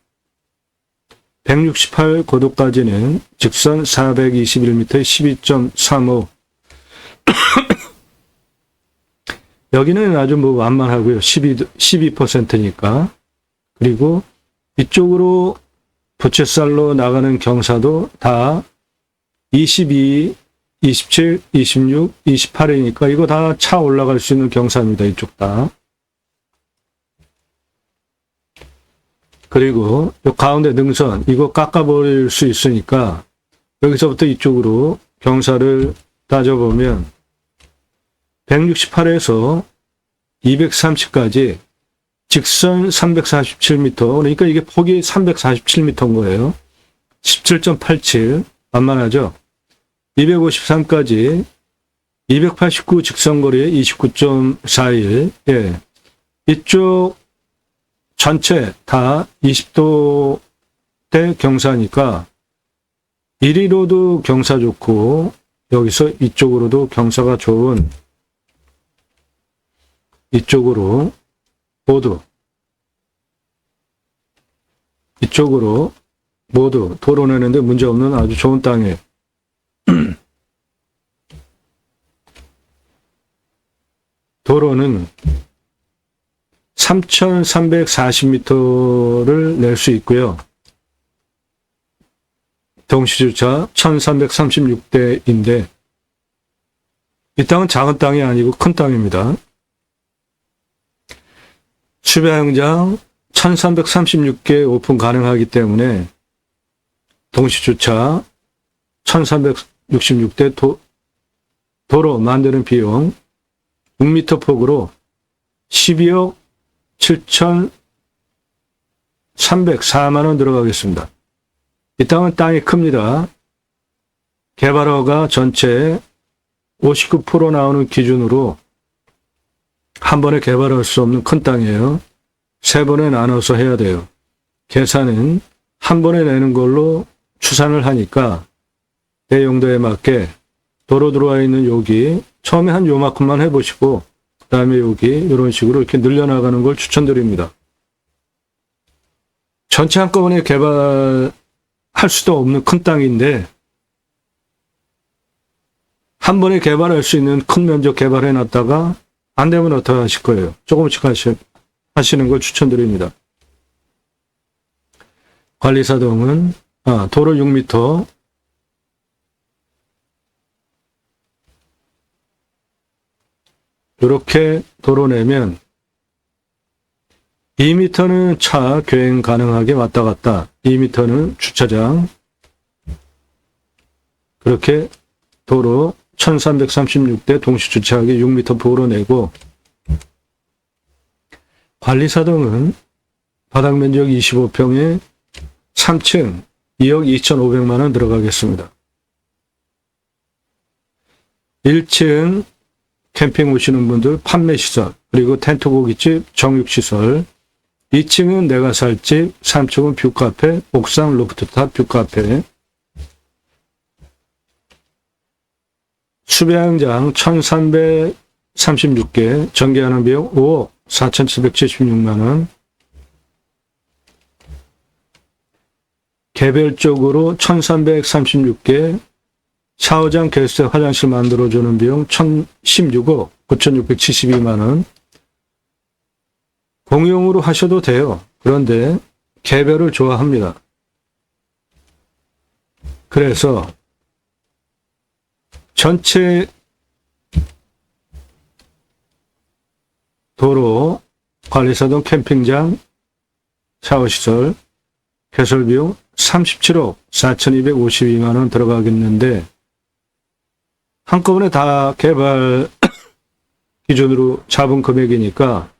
168고도까지는 직선 421m에 12.35. 여기는 아주 뭐 완만하고요. 12%니까. 그리고 이쪽으로 부채살로 나가는 경사도 다 22, 27, 26, 28이니까 이거 다 차 올라갈 수 있는 경사입니다. 이쪽 다. 그리고 이 가운데 능선 이거 깎아버릴 수 있으니까 여기서부터 이쪽으로 경사를 따져보면 168에서 230까지 직선 347m, 그러니까 이게 폭이 347m인 거예요. 17.87, 만만하죠? 253까지 289 직선거리에 29.41, 예. 이쪽 전체 다 20도대 경사니까 이리로도 경사 좋고 여기서 이쪽으로도 경사가 좋은 이쪽으로 모두 이쪽으로 모두 도로 내는데 문제없는 아주 좋은 땅이에요. 도로는 3,340m를 낼 수 있고요. 동시주차 1,336대인데 이 땅은 작은 땅이 아니고 큰 땅입니다. 주차장장 1336개 오픈 가능하기 때문에 동시주차 1366대 도로 만드는 비용 6m 폭으로 12억 7,304만원 들어가겠습니다. 이 땅은 땅이 큽니다. 개발허가 전체 59% 나오는 기준으로 한 번에 개발할 수 없는 큰 땅이에요. 세 번에 나눠서 해야 돼요. 계산은 한 번에 내는 걸로 추산을 하니까 내 용도에 맞게 도로 들어와 있는 여기 처음에 한 요만큼만 해보시고 그 다음에 여기 이런 식으로 이렇게 늘려나가는 걸 추천드립니다. 전체 한꺼번에 개발할 수도 없는 큰 땅인데 한 번에 개발할 수 있는 큰 면적 개발해 놨다가 안 되면 어떻게 하실 거예요? 조금씩 하시는 걸 추천드립니다. 관리사동은 도로 6m 이렇게 도로 내면 2m는 차 교행 가능하게 왔다 갔다, 2m는 주차장, 그렇게 도로 1336대 동시주차하기 6m 폭으로 내고, 관리사동은 바닥면적 25평에 3층 2억 2,500만원 들어가겠습니다. 1층 캠핑 오시는 분들 판매시설, 그리고 텐트 고깃집 정육시설, 2층은 내가 살 집, 3층은 뷰카페, 옥상 로프트탑 뷰카페, 수배양장 1336개, 전기하는 비용 5억 4,776만원, 개별적으로 1336개 샤워장, 게스트, 화장실 만들어주는 비용 16억 9,672만 원. 공용으로 하셔도 돼요. 그런데 개별을 좋아합니다. 그래서 전체 도로, 관리사동, 캠핑장, 샤워시설, 개설비용 37억 4,252만 원 들어가겠는데 한꺼번에 다 개발 기준으로 잡은 금액이니까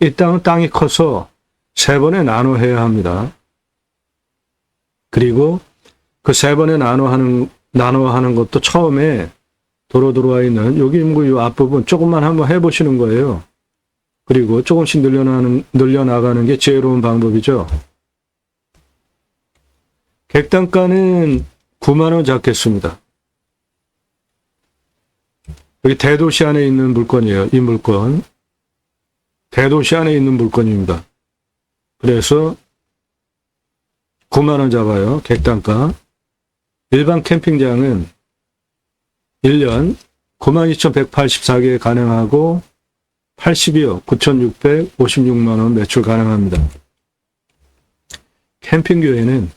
이 땅은 땅이 커서 세 번에 나눠 해야 합니다. 그리고 그 세 번에 나눠 하는 것도 처음에 도로 들어와 있는 여기 뭐 이 앞부분 조금만 한번 해보시는 거예요. 그리고 조금씩 늘려나가는 게 지혜로운 방법이죠. 객단가는 9만 원 잡겠습니다. 여기 대도시 안에 있는 물건이에요. 이 물건. 대도시 안에 있는 물건입니다. 그래서 9만 원 잡아요. 객단가. 일반 캠핑장은 1년 92,184개 가능하고 82억 9,656만 원 매출 가능합니다. 캠핑교회는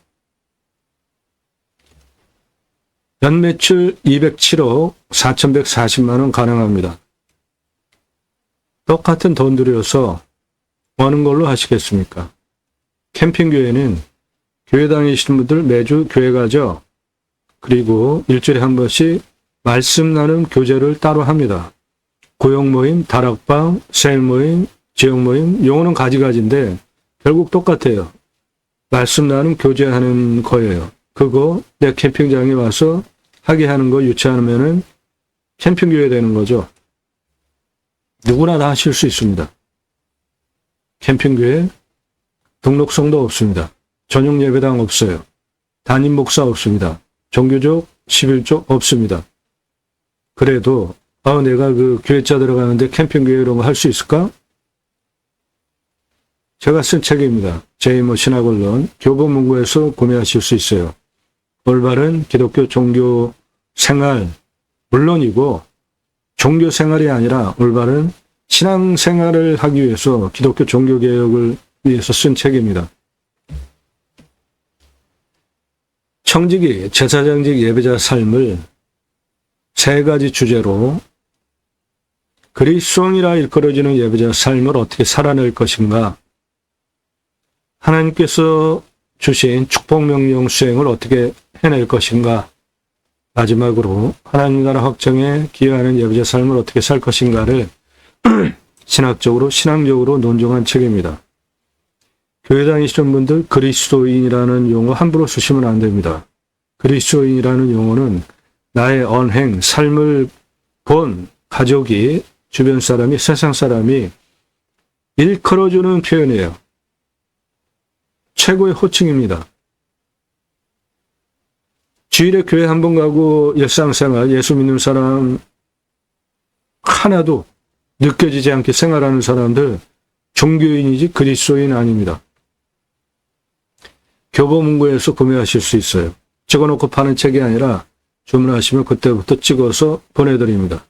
연매출 207억 4,140만 원 가능합니다. 똑같은 돈 들여서 어느 걸로 하시겠습니까? 캠핑교회는 교회 다니시는 분들 매주 교회 가죠. 그리고 일주일에 한 번씩 말씀 나눔 교제를 따로 합니다. 고용 모임, 다락방, 셀 모임, 지역 모임, 용어는 가지가지인데 결국 똑같아요. 말씀 나눔 교제하는 거예요. 그거 내 캠핑장에 와서 하게 하는 거 유치하면은 캠핑교회 되는 거죠. 누구나 다 하실 수 있습니다. 캠핑교회 등록성도 없습니다. 전용 예배당 없어요. 담임 목사 없습니다. 종교적 11조 없습니다. 그래도 내가 그 교회자 들어가는데 캠핑교회 이런 거 할 수 있을까? 제가 쓴 책입니다. 제2모 신학언론 교보문고에서 구매하실 수 있어요. 올바른 기독교 종교 생활 물론이고 종교 생활이 아니라 올바른 신앙 생활을 하기 위해서 기독교 종교 개혁을 위해서 쓴 책입니다. 청지기, 제사장직 예배자 삶을 세 가지 주제로 그리스도인이라 일컬어지는 예배자 삶을 어떻게 살아낼 것인가, 하나님께서 주신 축복명령 수행을 어떻게 해낼 것인가, 마지막으로 하나님 나라 확정에 기여하는 예배자 삶을 어떻게 살 것인가를 신학적으로 신앙적으로 논증한 책입니다. 교회 다니시는 분들 그리스도인이라는 용어 함부로 쓰시면 안 됩니다. 그리스도인이라는 용어는 나의 언행, 삶을 본 가족이, 주변 사람이, 세상 사람이 일컬어주는 표현이에요. 최고의 호칭입니다. 주일에 교회 한 번 가고 일상생활, 예수 믿는 사람 하나도 느껴지지 않게 생활하는 사람들 종교인이지 그리스도인 아닙니다. 교보문고에서 구매하실 수 있어요. 찍어놓고 파는 책이 아니라 주문하시면 그때부터 찍어서 보내드립니다.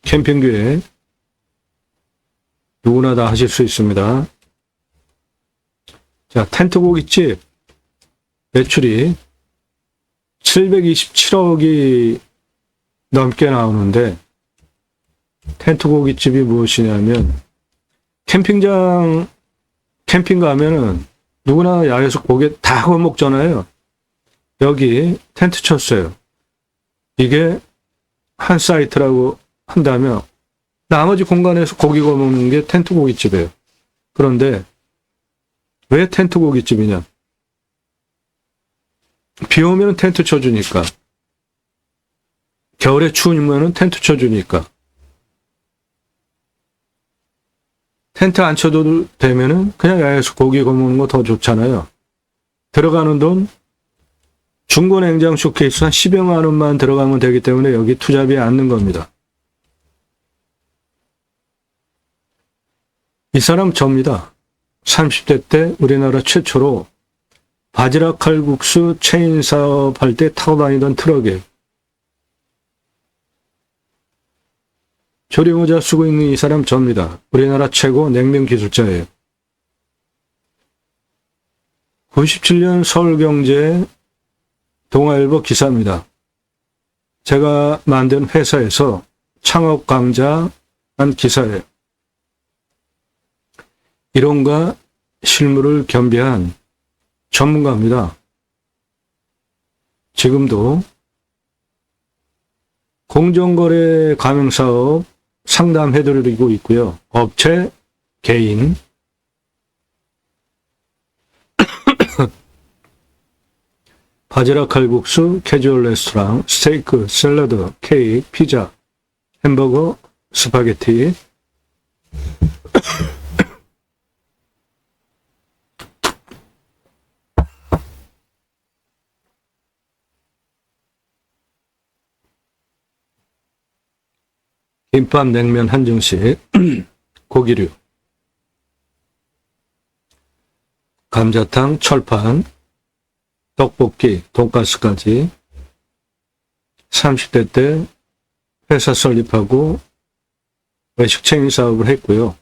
캠핑교회 누구나 다 하실 수 있습니다. 자, 텐트 고깃집 매출이 727억이 넘게 나오는데 텐트 고깃집이 무엇이냐면 캠핑 가면은 누구나 야외에서 고기 다 구워 먹잖아요. 여기 텐트 쳤어요. 이게 한 사이트라고 한다면 나머지 공간에서 고기 구워 먹는 게 텐트 고깃집이에요. 그런데 왜 텐트 고깃집이냐? 비 오면 텐트 쳐주니까, 겨울에 추우면 텐트 쳐주니까, 텐트 안 쳐도 되면은 그냥 야외에서 고기 구워 먹는 거 더 좋잖아요. 들어가는 돈 중고 냉장 쇼케이스 한 10여만 원만 들어가면 되기 때문에 여기 투자비에 앉는 겁니다. 이 사람 접니다. 30대 때 우리나라 최초로 바지락 칼국수 체인 사업할 때 타고 다니던 트럭에 조리모자 쓰고 있는 이 사람 접니다. 우리나라 최고 냉면 기술자예요. 97년 서울경제 동아일보 기사입니다. 제가 만든 회사에서 창업 강좌한 기사예요. 이론과 실무를 겸비한 전문가입니다. 지금도 공정거래 가맹사업 상담해드리고 있고요. 업체, 개인, 바지락 칼국수, 캐주얼 레스토랑, 스테이크, 샐러드, 케이크, 피자, 햄버거, 스파게티, 김밥, 냉면 한정식, 고기류, 감자탕, 철판, 떡볶이, 돈가스까지 30대 때 회사 설립하고 외식 체인 사업을 했고요.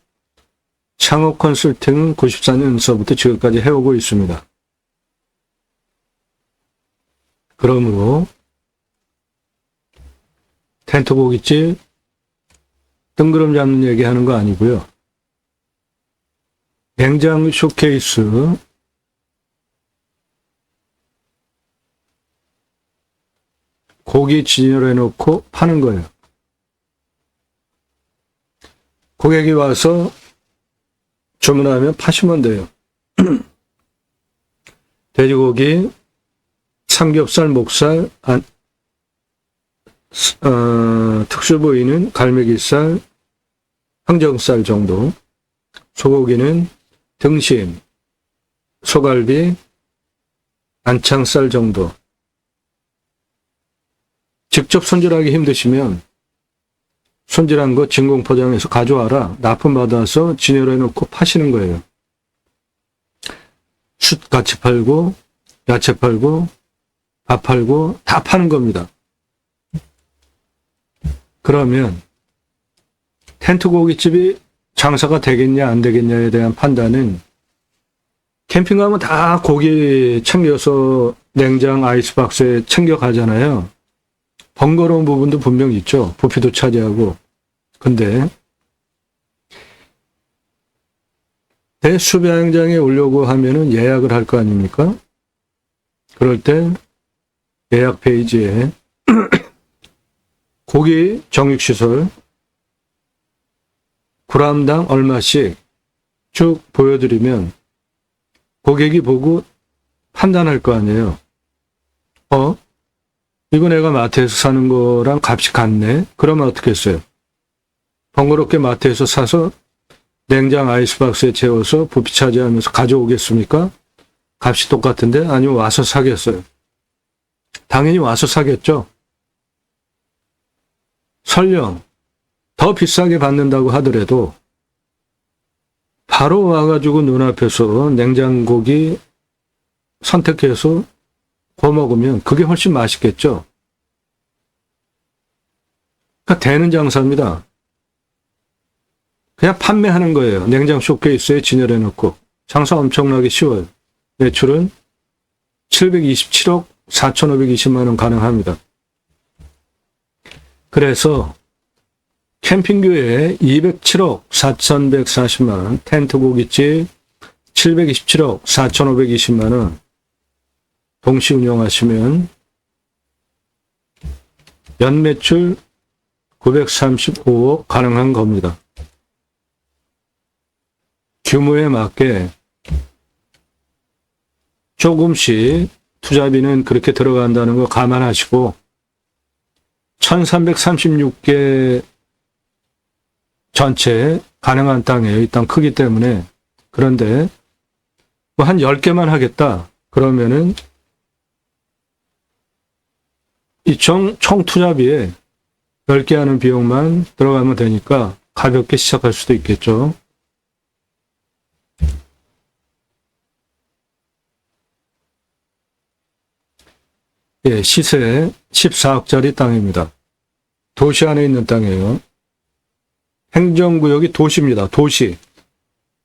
창업 컨설팅은 94년서부터 지금까지 해오고 있습니다. 그러므로 텐트 고깃집 뜬구름 잡는 얘기하는 거 아니고요. 냉장 쇼케이스, 고기 진열해 놓고 파는 거예요. 고객이 와서 주문하면 파시면 돼요. 돼지고기, 삼겹살, 목살, 특수부위는 갈매기살, 항정살 정도, 소고기는 등심, 소갈비, 안창살 정도. 직접 손질하기 힘드시면 손질한 거 진공 포장해서 가져와라. 납품받아서 진열해 놓고 파시는 거예요. 숯 같이 팔고 야채 팔고 밥 팔고 다 파는 겁니다. 그러면 텐트 고깃집이 장사가 되겠냐 안 되겠냐에 대한 판단은 캠핑 가면 다 고기 챙겨서 냉장 아이스박스에 챙겨 가잖아요. 번거로운 부분도 분명 있죠. 부피도 차지하고. 근데 대수배양장에 오려고 하면은 예약을 할 거 아닙니까? 그럴 때 예약 페이지에 고기 정육시설 g당 얼마씩 쭉 보여드리면 고객이 보고 판단할 거 아니에요. 이거 내가 마트에서 사는 거랑 값이 같네? 그러면 어떻게 했어요? 번거롭게 마트에서 사서 냉장 아이스박스에 채워서 부피 차지하면서 가져오겠습니까? 값이 똑같은데? 아니면 와서 사겠어요? 당연히 와서 사겠죠? 설령 더 비싸게 받는다고 하더라도 바로 와가지고 눈앞에서 냉장고기 선택해서 구워 먹으면 그게 훨씬 맛있겠죠? 그러니까 되는 장사입니다. 그냥 판매하는 거예요. 냉장 쇼케이스에 진열해 놓고. 장사 엄청나게 쉬워요. 매출은 727억 4,520만 원 가능합니다. 그래서 캠핑교회 207억 4,140만 원, 텐트 고깃집 727억 4,520만 원 동시 운영하시면 연매출 935억 가능한 겁니다. 규모에 맞게 조금씩 투자비는 그렇게 들어간다는 거 감안하시고 1336개 전체 가능한 땅이에요. 이 땅 크기 때문에. 그런데 뭐 한 10개만 하겠다. 그러면은 이 총 투자비에 10개 하는 비용만 들어가면 되니까 가볍게 시작할 수도 있겠죠. 예, 시세 14억짜리 땅입니다. 도시 안에 있는 땅이에요. 행정구역이 도시입니다. 도시.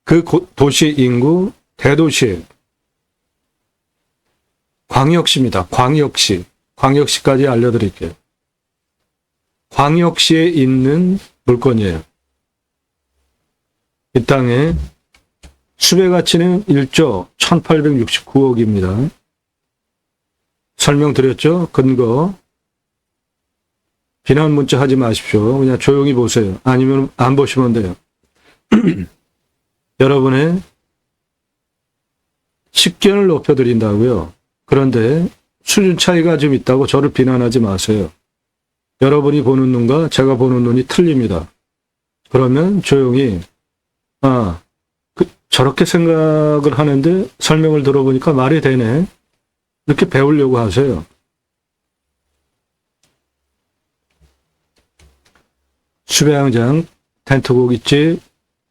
그 도시 인구 대도시. 광역시입니다. 광역시. 광역시까지 알려드릴게요. 광역시에 있는 물건이에요. 이 땅의 수배 가치는 1조 1869억입니다. 설명드렸죠? 근거. 비난 문자 하지 마십시오. 그냥 조용히 보세요. 아니면 안 보시면 돼요. 여러분의 식견을 높여드린다고요. 그런데 수준 차이가 좀 있다고 저를 비난하지 마세요. 여러분이 보는 눈과 제가 보는 눈이 틀립니다. 그러면 조용히 저렇게 생각을 하는데 설명을 들어보니까 말이 되네. 이렇게 배우려고 하세요. 수배양장 텐트고깃집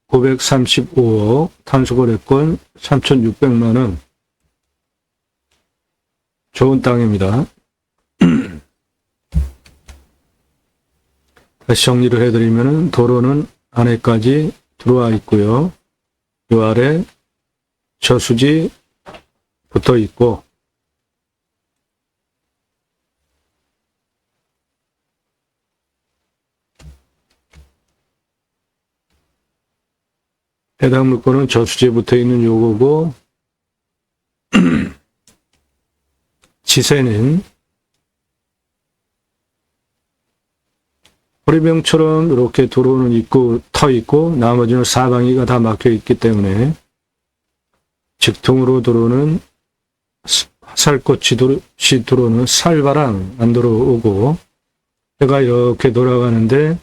935억 탄수거래권 3,600만 원. 좋은 땅입니다. 다시 정리를 해드리면 도로는 안에까지 들어와 있고요. 이 아래 저수지 붙어 있고 해당 물건은 저수지에 붙어 있는 요거고 지세는 호리병처럼 이렇게 도로는 있고 터 있고 나머지는 사방이가 다 막혀 있기 때문에 직통으로 들어오는 살꽃이 들어오는 살바람 안 들어오고 해가 이렇게 돌아가는데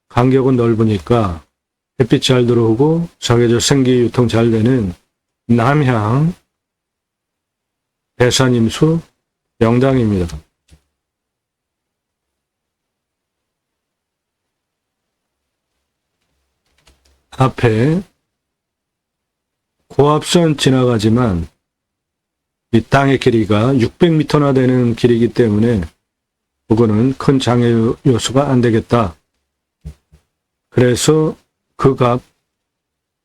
간격은 넓으니까 햇빛 잘 들어오고 사계절 생기 유통 잘 되는 남향 배산임수 영당입니다. 앞에 고압선 지나가지만 이 땅의 길이가 600m나 되는 길이기 때문에 그거는 큰 장애 요소가 안 되겠다. 그래서 그 값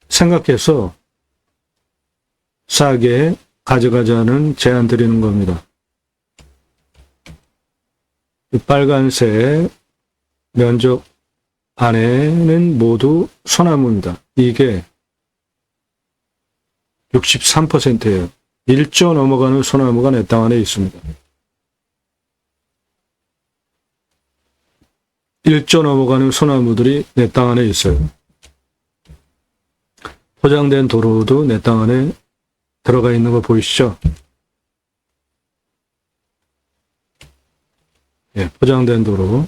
생각해서 싸게 가져가자는 제안 드리는 겁니다. 이 빨간색 면적 안에는 모두 소나무입니다. 이게 63%예요. 1조 넘어가는 소나무가 내 땅 안에 있습니다. 1조 넘어가는 소나무들이 내 땅 안에 있어요. 포장된 도로도 내 땅 안에 들어가 있는 거 보이시죠? 예, 포장된 도로.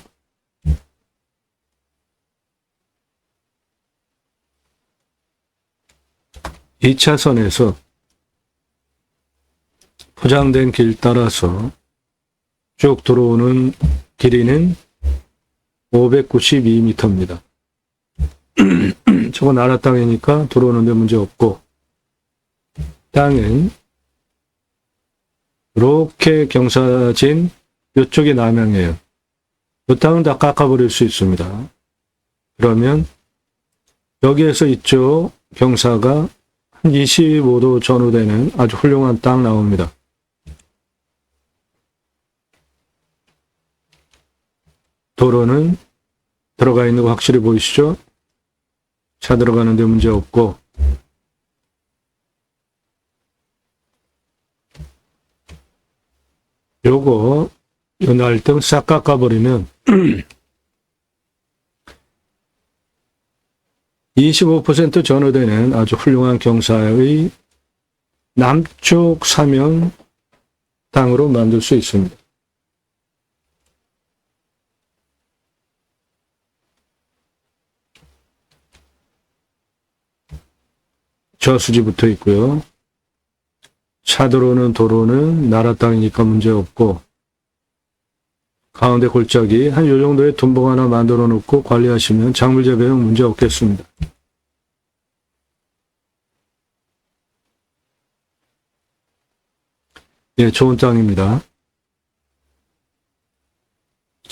이 차선에서 포장된 길 따라서 쭉 들어오는 길이는 592m입니다. 저거 나라 땅이니까 들어오는데 문제 없고 땅은 이렇게 경사진 이쪽이 남향이에요. 이 땅은 다 깎아버릴 수 있습니다. 그러면 여기에서 이쪽 경사가 한 25도 전후되는 아주 훌륭한 땅 나옵니다. 도로는 들어가 있는 거 확실히 보이시죠? 차 들어가는데 문제 없고 요거 요 날등 싹 깎아버리면 25% 전후되는 아주 훌륭한 경사의 남쪽 사면 땅으로 만들 수 있습니다. 저수지 붙어 있고요. 차 들어오는 도로는 나라 땅이니까 문제 없고 가운데 골짜기 한 요 정도의 tum봉 하나 만들어 놓고 관리하시면 작물 재배용 문제 없겠습니다. 예, 좋은 땅입니다.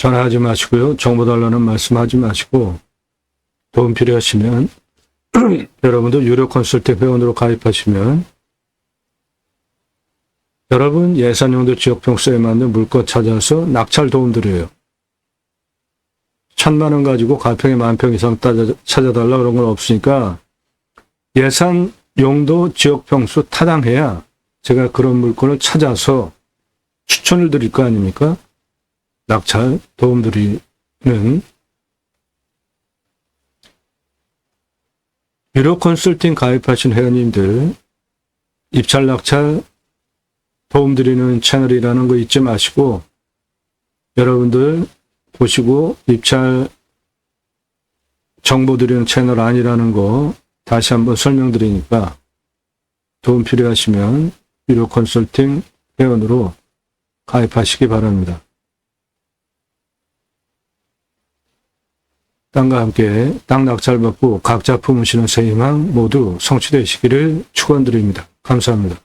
전화하지 마시고요. 정보 달라는 말씀하지 마시고 도움 필요하시면 여러분도 유료 컨설팅 회원으로 가입하시면 여러분 예산용도 지역평수에 맞는 물건 찾아서 낙찰 도움드려요. 1,000만 원 가지고 가평에 10,000평 이상 찾아달라 그런 건 없으니까 예산 용도 지역평수 타당해야 제가 그런 물건을 찾아서 추천을 드릴 거 아닙니까? 낙찰 도움드리는 유료 컨설팅 가입하신 회원님들 입찰 낙찰 도움드리는 채널이라는 거 잊지 마시고 여러분들 보시고 입찰 정보 드리는 채널 아니라는 거 다시 한번 설명드리니까 도움 필요하시면 유료 컨설팅 회원으로 가입하시기 바랍니다. 땅과 함께 땅 낙찰받고 각 작품 오시는 새 희망 모두 성취되시기를 축원드립니다. 감사합니다.